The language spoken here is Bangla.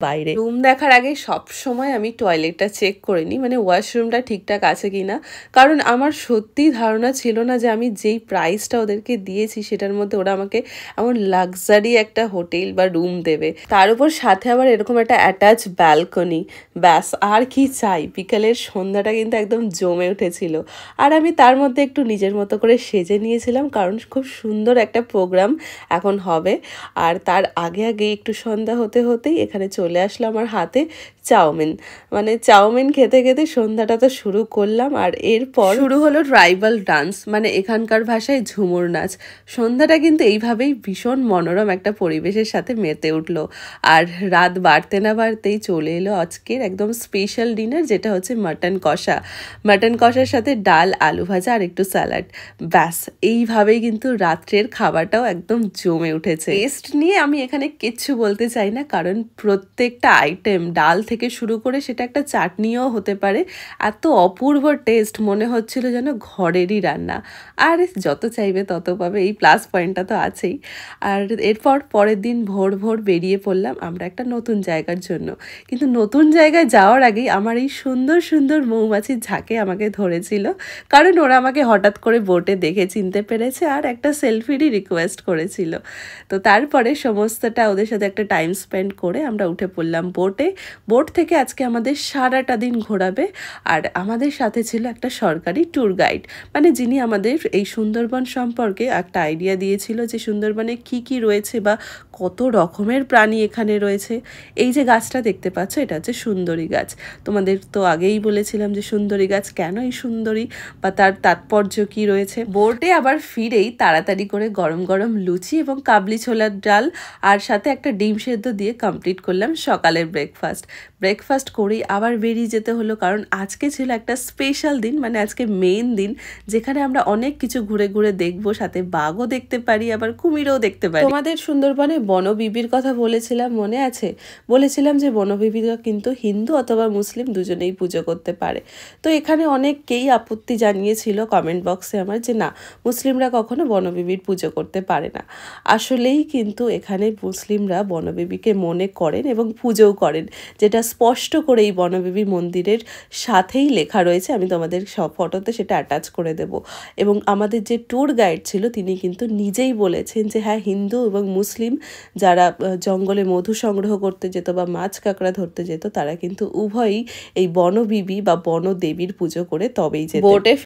বাইরে। রুম দেখার আগে সব সময় আমি টয়লেটটা চেক করে নিই, মানে ওয়াশরুমটা ঠিকঠাক আছে কিনা, কারণ আমার সত্যি ধারণা ছিল না যে আমি যেই প্রাইসটা ওদেরকে দিয়েছি সেটার মধ্যে ওরা আমাকে এমন লাক্সারি একটা হোটেল বা রুম দেবে, তার উপর সাথে আবার এরকম একটা অ্যাটাচ ব্যালকনি। ব্যাস আর কি চাই। বিকালের সন্ধ্যাটা কিন্তু একদম জমে উঠেছিল, আর আমি তার মধ্যে একটু নিজের মতো করে সেজে নিয়েছিলাম, কারণ খুব সুন্দর একটা প্রোগ্রাম এখন হবে। আর তার আগে আগে একটু সন্ধ্যা হতে হতেই এখানে চলে আসলো আমার হাতে চাউমিন। মানে চাউমিন খেতে খেতে সন্ধ্যাটা তো শুরু করলাম, আর এরপর শুরু হলো ট্রাইবাল ডান্স, মানে এখানকার ভাষায় ঝুমুর নাচ। সন্ধ্যাটা কিন্তু এইভাবেই ভীষণ মনোরম একটা পরিবেশের সাথে মেতে উঠলো। আর রাত বাড়তে না বাড়তেই চলে এলো আজকের একদম স্পেশাল ডিনার, যেটা হচ্ছে মাটন কষা। মাটন কষার সাথে ডাল, আলু ভাজা আর একটু স্যালাড। ব্যাস এইভাবেই কিন্তু রাত্রের খাবারটাও একদম জমে উঠেছে। টেস্ট নিয়ে আমি এখানে কিচ্ছু বলতে চাই না, কারণ প্রত্যেকটা আইটেম, ডাল থেকে শুরু করে সেটা একটা চাটনিও হতে পারে, এত অপূর্ব টেস্ট, মনে হচ্ছিল যেন ঘরেরই রান্না। আর যত চাইবে তত পাবে, এই প্লাস পয়েন্টটা তো আছেই। আর এরপর পরের দিন ভোর ভোর বেরিয়ে পড়লাম আমরা একটা নতুন জায়গার জন্য। কিন্তু নতুন জায়গায় যাওয়ার আগেই আমার এই সুন্দর সুন্দর মৌমাছির ঝাঁকে আমাকে ধরেছিল, কারণ ওরা আমাকে হঠাৎ করে বোটে দেখে চিনতে পেরেছে আর একটা সেলফিরই রিকোয়েস্ট করেছিল। তো তারপরে সমস্তটা ওদের সাথে একটা টাইম স্পেন্ড করে আমরা উঠে পড়লাম বোটে। বোট থেকে আজকে আমাদের সারাটা দিন ঘোরাবে, আর আমাদের সাথে ছিল একটা সরকারি ট্যুর গাইড, মানে যিনি আমাদের এই সুন্দরবন সম্পর্কে একটা আইডিয়া দিয়েছিল যে সুন্দরবনে কি কি রয়েছে বা কত রকমের প্রাণী এখানে রয়েছে। এই যে গাছটা দেখতে পাচ্ছ, এটা হচ্ছে সুন্দরী গাছ। তোমাদের তো আগেই বলেছিলাম যে সুন্দরী গাছ কেন এই সুন্দরী বা তার তাৎপর্য কি রয়েছে। বোটে আবার ফিরেই তাড়াতাড়ি করে গরম গরম লুচি এবং কাবলি ছোলার ডাল আর সাথে একটা ডিম সেদ্ধ দিয়ে কমপ্লিট করলাম সকালের ব্রেকফাস্ট করেই আবার বেরিয়ে যেতে হলো, কারণ আজকে ছিল একটা স্পেশাল দিন, মানে আজকে মেইন দিন, যেখানে আমরা অনেক কিছু ঘুরে ঘুরে দেখবো, সাথে বাঘও দেখতে পারি, আবার কুমিরও দেখতে পারি। তোমাদের সুন্দরবনে বনবিবির কথা বলেছিলাম, মনে আছে? বলেছিলাম যে বনবিবিরা কিন্তু হিন্দু অথবা মুসলিম দুজনেই পুজো করতে পারে। তো এখানে অনেককেই আপত্তি জানিয়েছিল কমেন্ট বক্সে আমার, যে না, মুসলিমরা কখনো বনবিবির পুজো করতে পারে না। আসলেই কিন্তু এখানে মুসলিমরা বনবিবিকে মনে করেন এবং পুজোও করেন, যেটা স্পষ্ট করে এই বনবিবি মন্দিরের সাথেই লেখা রয়েছে। আমি তোমাদের সব ফটোতে সেটা অ্যাটাচ করে দেব। এবং আমাদের যে ট্যুর গাইড ছিল তিনি কিন্তু নিজেই বলেছেন যে হ্যাঁ, হিন্দু এবং মুসলিম যারা জঙ্গলে মধু সংগ্রহ করতে যেত বা মাছ কাঁকড়া ধরতে যেত, তারা কিন্তু উভয়ই এই বনবিবি বা বনদেবীর পুজো করে তবেই যেত। বোটে